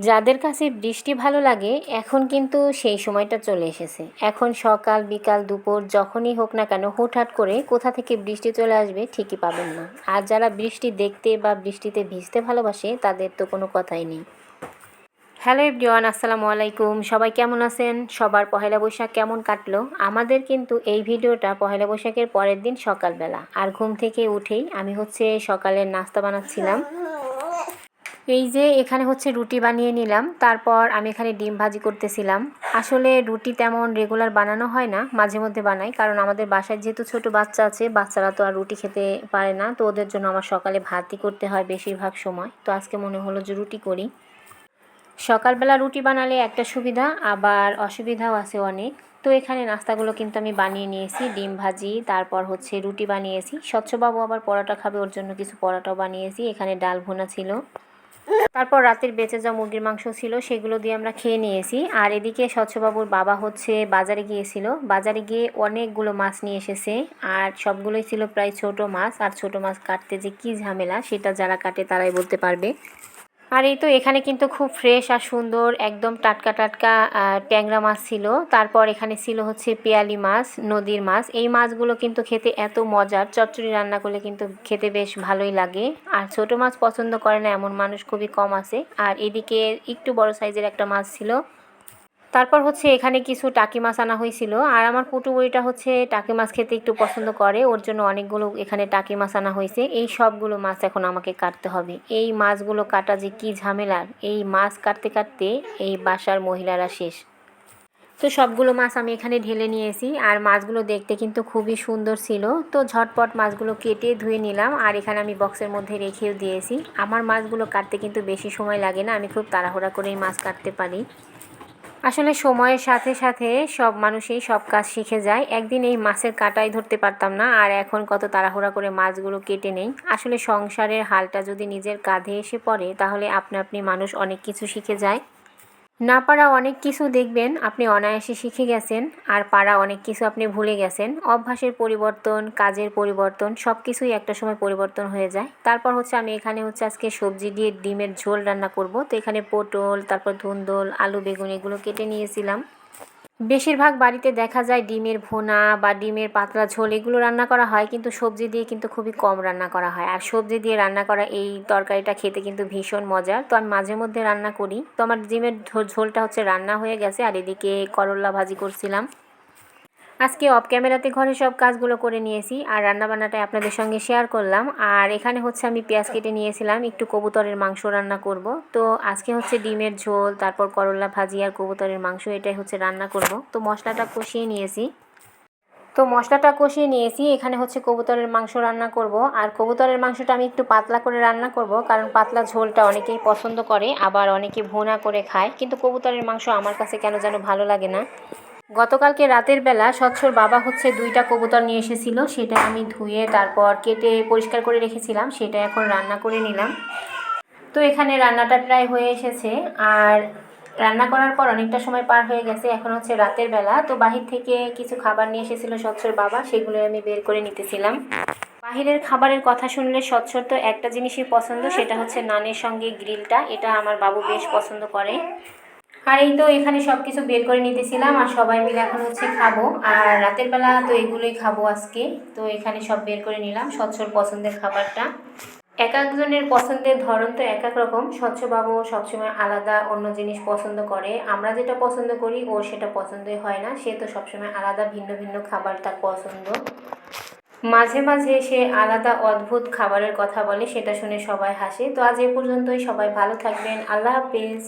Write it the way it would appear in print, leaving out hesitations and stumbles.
যাদের কাছে বৃষ্টি ভালো লাগে এখন কিন্তু সেই সময়টা চলে এসেছে। এখন সকাল বিকাল দুপুর যখনই হোক না কেন হুটহাট করে কোথা থেকে বৃষ্টি চলে আসবে ঠিকই পাবেন না। আর যারা বৃষ্টি দেখতে বা বৃষ্টিতে ভিজতে ভালোবাসে তাদের তো কোনো কথাই নেই। হ্যালো এভরিওয়ান, আসসালামু আলাইকুম। সবাই কেমন আছেন? সবার পহেলা বৈশাখ কেমন কাটলো? আমাদের কিন্তু এই ভিডিওটা পহেলা বৈশাখের পরের দিন সকালবেলা। আর ঘুম থেকে উঠেই আমি সকালের নাস্তা বানাচ্ছিলাম। এই যে এখানে রুটি বানিয়ে নিলাম, তারপর আমি এখানে ডিম ভাজি করতেছিলাম। আসলে রুটি তেমন রেগুলার বানানো হয় না, মাঝে মধ্যে বানাই, কারণ আমাদের বাসায় যেহেতু ছোট বাচ্চা আছে, বাচ্চারা তো আর রুটি খেতে পারে না, তো ওদের জন্য আমার সকালে ভাতই করতে হয় বেশিরভাগ সময়। তো আজকে মনে হলো যে রুটি করি। সকালবেলা রুটি বানালে একটা সুবিধা, আবার অসুবিধাও আছে অনেক। তো এখানে নাস্তাগুলো কিন্তু আমি বানিয়ে নিয়েছি, ডিম ভাজি, তারপর রুটি বানিয়েছি। স্বচ্ছবাবু আবার পরোটা খাবে, ওর জন্য কিছু পরোটাও বানিয়েছি। এখানে ডাল ভুনা ছিল, তারপর রাতের বেঁচে যাওয়া মুরগির মাংস ছিল, সেগুলো দিয়ে আমরা খেয়ে নিয়েছি। আর এদিকে স্বচ্ছবাবুর বাবা বাজারে গিয়েছিল, বাজারে গিয়ে অনেকগুলো মাছ নিয়ে এসেছে। আর সবগুলোই ছিল প্রায় ছোট মাছ, আর ছোট মাছ কাটতে যে কী ঝামেলা সেটা যারা কাটে তারাই বলতে পারবে। আর এই তো এখানে কিন্তু খুব ফ্রেশ আর সুন্দর একদম টাটকা টাটকা ট্যাংরা মাছ ছিল। তারপর এখানে ছিল পেয়ালি মাছ, নদীর মাছ। এই মাছগুলো কিন্তু খেতে এত মজার, চচ্চড়ি রান্না করলে কিন্তু খেতে বেশ ভালোই লাগে। আর ছোট মাছ পছন্দ করে না এমন মানুষ খুবই কম আছে। আর এদিকে একটু বড় সাইজের একটা মাছ ছিল। তারপর এখানে কিছু টাকি মাছ আনা হয়েছিল। আর আমার পুটু বুড়িটা টাকি মাছ খেতে একটু পছন্দ করে, ওর জন্য অনেকগুলো এখানে টাকি মাছ আনা হয়েছে। এই সবগুলো মাছ এখন আমাকে কাটতে হবে। এই মাছগুলো কাটা যে কী ঝামেলার, এই মাছ কাটতে কাটতে এই বাসার মহিলারা শেষ। তো সবগুলো মাছ আমি এখানে ঢেলে নিয়েছি। আর মাছগুলো দেখতে কিন্তু খুবই সুন্দর ছিল। তো ঝটপট মাছগুলো কেটে ধুয়ে নিলাম, আর এখানে আমি বক্সের মধ্যে রেখেও দিয়েছি। আমার মাছগুলো কাটতে কিন্তু বেশি সময় লাগে না, আমি খুব তাড়াহুড়া করেই মাছ কাটতে পারি। আসলে সময়ের সাথে সাথে সব মানুষই সব কাজ শিখে যায়। একদিন এই মাছের কাঁটাই ধরতে পারতাম না, আর এখন কত তাড়াহুড়া করে মাছগুলো কেটে নেই। আসলে সংসারের হালটা যদি নিজের কাঁধে এসে পড়ে তাহলে আপনা আপনি মানুষ অনেক কিছু শিখে যায়। না পারা অনেক কিছু দেখবেন আপনি অনায়াসে শিখে গেছেন, আর পারা অনেক কিছু আপনি ভুলে গেছেন। অভ্যাসের পরিবর্তন, কাজের পরিবর্তন, সব কিছুই একটা সময় পরিবর্তন হয়ে যায়। তারপর আমি এখানে আজকে সবজি দিয়ে ডিমের ঝোল রান্না করব। তো এখানে পটল, তারপর ধুন্দল, আলু, বেগুন এগুলো কেটে নিয়েছিলাম। বেশিরভাগ বাড়িতে দেখা যায় ডিমের ভুনা বা ডিমের পাতলা ঝোল এগুলো রান্না করা হয়, কিন্তু সবজি দিয়ে কিন্তু খুবই কম রান্না করা হয়। আর সবজি দিয়ে রান্না করা এই তরকারিটা খেতে কিন্তু ভীষণ মজার। তো আমি মাঝে মধ্যে রান্না করি। তো আমার ডিমের ঝোলটা রান্না হয়ে গেছে, আর এদিকে করলা ভাজি করছিলাম। আজকে অফ ক্যামেরাতে ঘরে সব কাজগুলো করে নিয়েছি, আর রান্নাবান্নাটাই আপনাদের সঙ্গে শেয়ার করলাম। আর এখানে আমি পেঁয়াজ কেটে নিয়েছিলাম, একটু কবুতরের মাংস রান্না করব। তো আজকে ডিমের ঝোল, তারপর করলা ভাজি আর কবুতরের মাংস, এটাই রান্না করব। তো মশলাটা কষিয়ে নিয়েছি। এখানে কবুতরের মাংস রান্না করব। আর কবুতরের মাংসটা আমি একটু পাতলা করে রান্না করব, কারণ পাতলা ঝোলটা অনেকেই পছন্দ করে, আবার অনেকে ভুনা করে খায়। কিন্তু কবুতরের মাংস আমার কাছে কেন যেন ভালো লাগে না। গতকালকে রাতের বেলা স্বচ্ছর বাবা 2টা কবুতর নিয়ে এসেছিল, সেটা আমি ধুয়ে তারপর কেটে পরিষ্কার করে রেখেছিলাম, সেটা এখন রান্না করে নিলাম। তো এখানে রান্নাটা প্রায় হয়ে এসেছে। আর রান্না করার পর অনেকটা সময় পার হয়ে গেছে, এখন রাতের বেলা। তো বাহির থেকে কিছু খাবার নিয়ে এসেছিল স্বচ্ছর বাবা, সেগুলো আমি বের করে নিতেছিলাম। বাহিরের খাবারের কথা শুনলে স্বচ্ছর তো একটা জিনিসই পছন্দ, সেটা নানের সঙ্গে গ্রিলটা। এটা আমার বাবু বেশ পছন্দ করে। আর এই তো এখানে সব কিছু বের করে নিতেছিলাম, আর সবাই মিলে এখন খাবো। আর রাতের বেলা তো এগুলোই খাবো আজকে। তো এখানে সব বের করে নিলাম স্বচ্ছর পছন্দের খাবারটা। এক একজনের পছন্দের ধরন তো এক এক রকম। স্বচ্ছবাবু সবসময় আলাদা অন্য জিনিস পছন্দ করে, আমরা যেটা পছন্দ করি ওর সেটা পছন্দই হয় না। সে তো সবসময় আলাদা ভিন্ন ভিন্ন খাবার তার পছন্দ। মাঝে মাঝে সে আলাদা অদ্ভুত খাবারের কথা বলে, সেটা শুনে সবাই হাসে। তো আজ এ পর্যন্তই, সবাই ভালো থাকবেন, আল্লাহ হাফেজ।